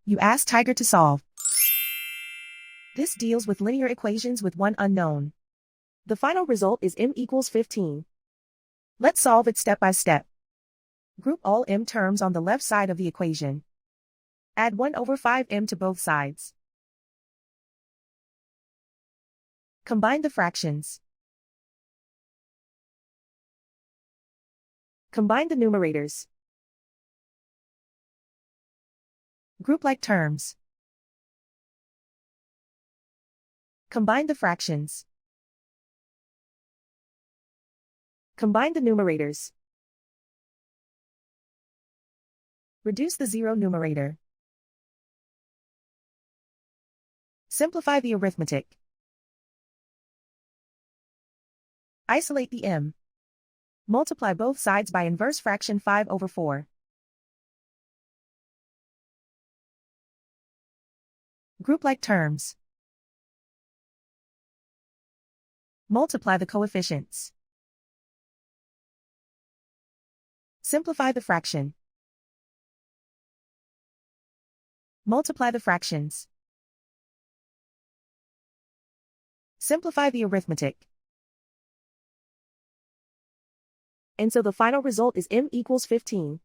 You ask Tiger to solve. This deals with linear equations with one unknown. The final result is m equals 15. Let's solve it step by step. Group all m terms on the left side of the equation. Add 1 over 5m to both sides. Combine the fractions. Combine the numerators. Group like terms. Combine the fractions. Combine the numerators. Reduce the zero numerator. Simplify the arithmetic. Isolate the m. Multiply both sides by inverse fraction 5 over 4. Group like terms. Multiply the coefficients. Simplify the fraction. Multiply the fractions. Simplify the arithmetic. And so the final result is m equals 15.